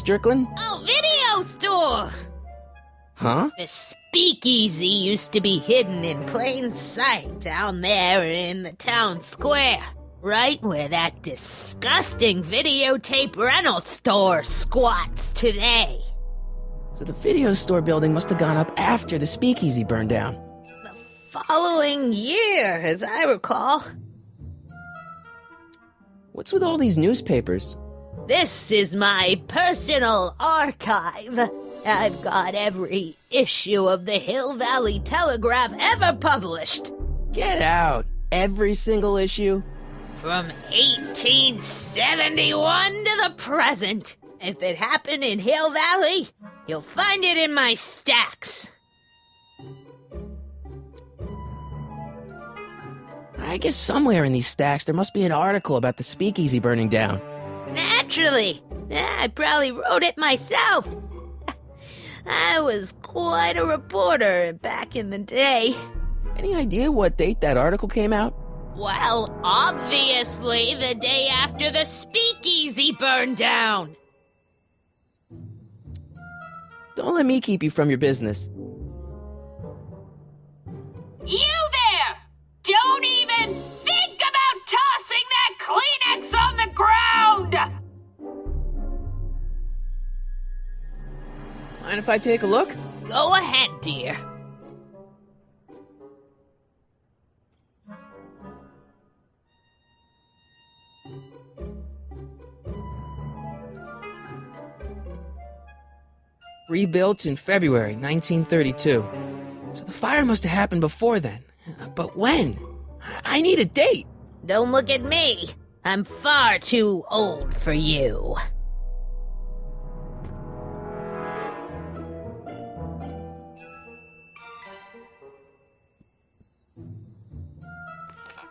Strickland? Oh, video store! Huh? The speakeasy used to be hidden in plain sight down there in the town square. Right where that disgusting videotape rental store squats today. So the video store building must have gone up after the speakeasy burned down. The following year, as I recall. What's with all these newspapers? This is my personal archive. I've got every issue of the Hill Valley Telegraph ever published. Get out! Every single issue? From 1871 to the present. If it happened in Hill Valley, you'll find it in my stacks. I guess somewhere in these stacks there must be an article about the speakeasy burning down. Naturally. I probably wrote it myself. I was quite a reporter back in the day. Any idea what date that article came out? Well, obviously the day after the speakeasy burned down. Don't let me keep you from your business. You there! Don't even think about tossing that Kleenex on the ground! Mind if I take a look? Go ahead, dear. Rebuilt in February 1932. So the fire must have happened before then. But when? I need a date. Don't look at me. I'm far too old for you.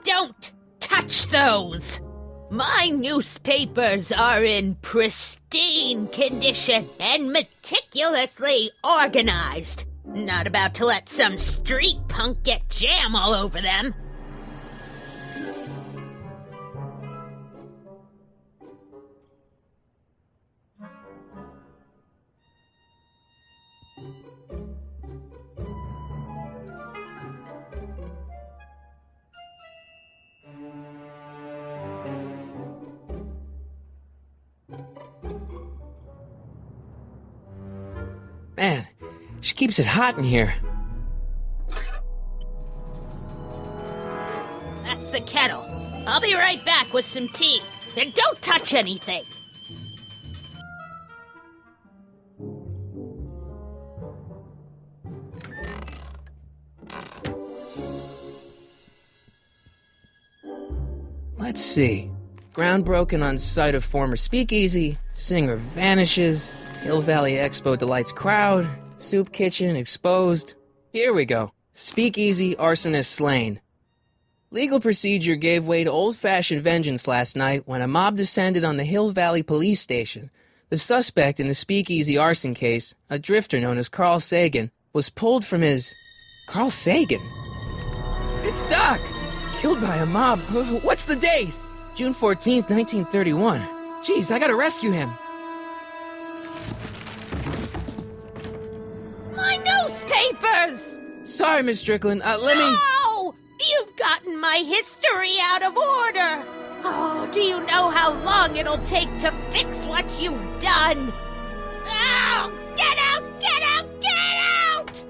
Don't touch those! My newspapers are in pristine condition and meticulously organized. Not about to let some street punk get jam all over them. Man, she keeps it hot in here. That's the kettle. I'll be right back with some tea. And don't touch anything. Let's see. Ground broken on site of former speakeasy. Singer vanishes. Hill Valley Expo delights crowd. Soup kitchen exposed. Here we go. Speakeasy arsonist slain. Legal procedure gave way to old-fashioned vengeance last night when a mob descended on the Hill Valley Police Station. The suspect in the speakeasy arson case, a drifter known as Carl Sagan, was pulled from his... Carl Sagan? It's Doc! Killed by a mob. What's the date? June 14th, 1931. Jeez, I gotta rescue him. My newspapers! Sorry, Miss Strickland. Let me... No! You've gotten my history out of order! Oh, do you know how long it'll take to fix what you've done? Oh, get out! Get out! Get out!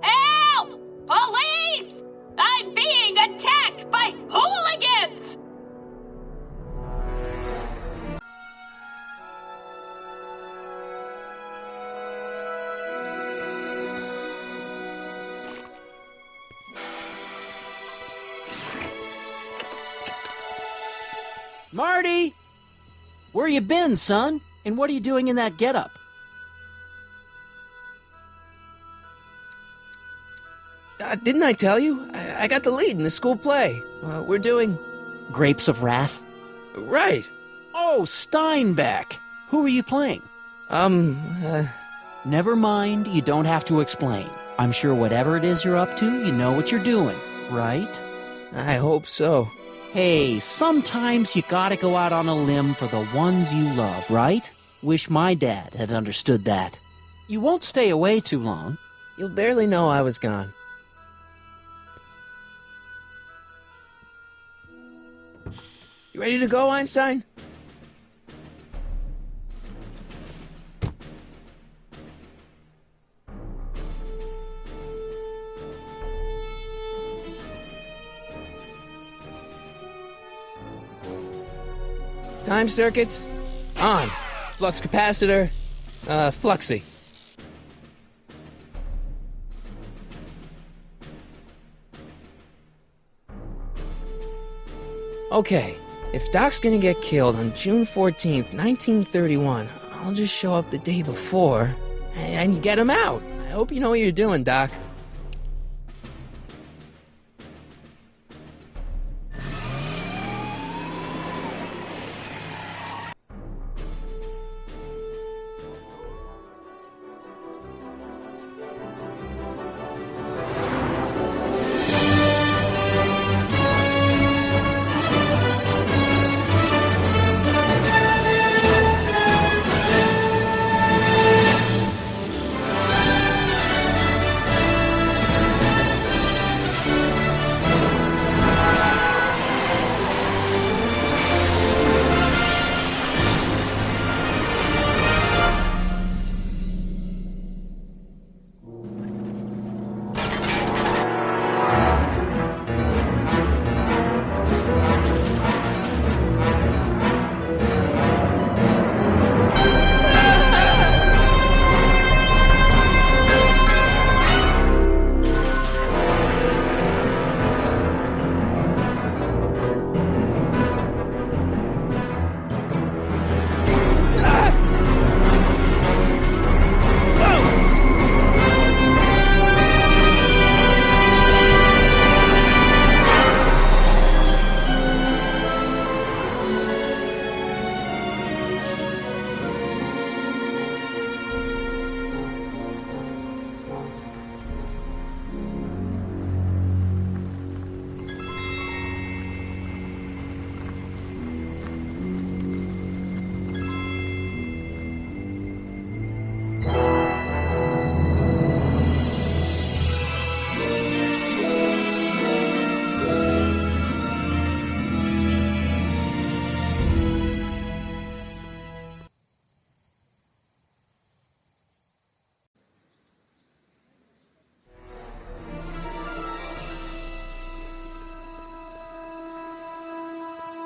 Help! Police! I'm being attacked by hooligans! Marty! Where you been, son? And what are you doing in that getup? Didn't I tell you? I got the lead in the school play. We're doing... Grapes of Wrath? Right. Oh, Steinbeck! Who are you playing? Never mind, you don't have to explain. I'm sure whatever it is you're up to, you know what you're doing, right? I hope so. Hey, sometimes you gotta go out on a limb for the ones you love, right? Wish my dad had understood that. You won't stay away too long. You'll barely know I was gone. You ready to go, Einstein? Time circuits on. Flux capacitor, fluxy. Okay, if Doc's gonna get killed on June 14th, 1931, I'll just show up the day before and get him out. I hope you know what you're doing, Doc.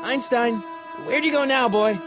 Einstein, where'd you go now, boy?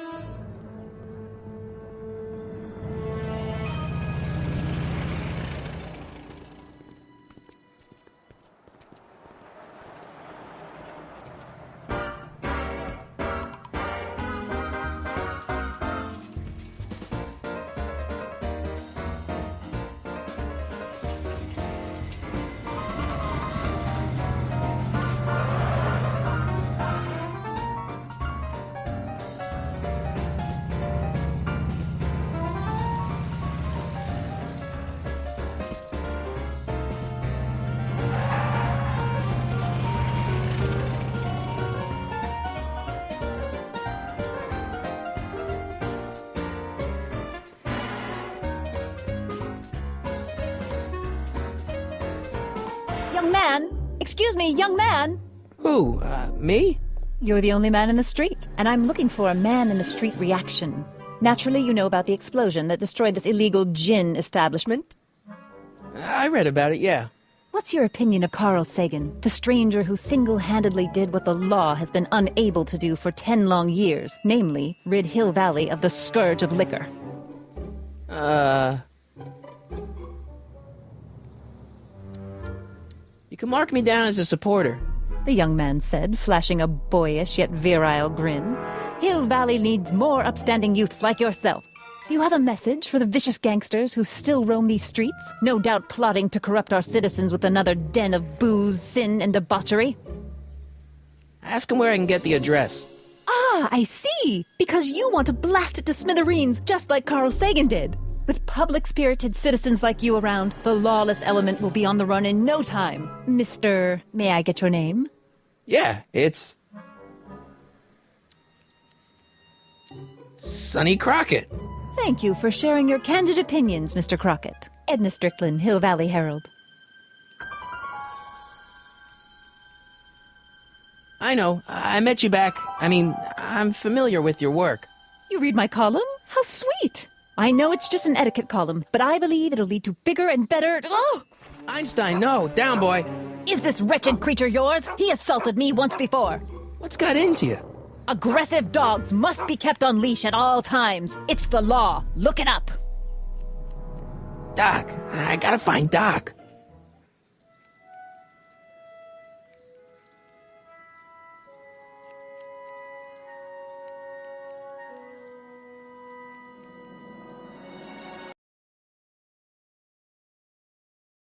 Young man! Excuse me, young man! Who, me? You're the only man in the street, and I'm looking for a man-in-the-street reaction. Naturally, you know about the explosion that destroyed this illegal gin establishment. I read about it, yeah. What's your opinion of Carl Sagan, the stranger who single-handedly did what the law has been unable to do for 10 long years, namely, rid Hill Valley of the scourge of liquor? You can mark me down as a supporter. The young man said, flashing a boyish yet virile grin. Hill Valley needs more upstanding youths like yourself. Do you have a message for the vicious gangsters who still roam these streets, no doubt plotting to corrupt our citizens with another den of booze, sin, and debauchery? Ask him where I can get the address. Ah, I see! Because you want to blast it to smithereens, just like Carl Sagan did. With public-spirited citizens like you around, the lawless element will be on the run in no time. Mr. May I get your name? Yeah, it's... Sonny Crockett. Thank you for sharing your candid opinions, Mr. Crockett. Edna Strickland, Hill Valley Herald. I know. I met you back. I'm familiar with your work. You read my column? How sweet! I know it's just an etiquette column, but I believe it'll lead to bigger and better... Oh! Einstein, no. Down, boy. Is this wretched creature yours? He assaulted me once before. What's got into you? Aggressive dogs must be kept on leash at all times. It's the law. Look it up. Doc. I gotta find Doc.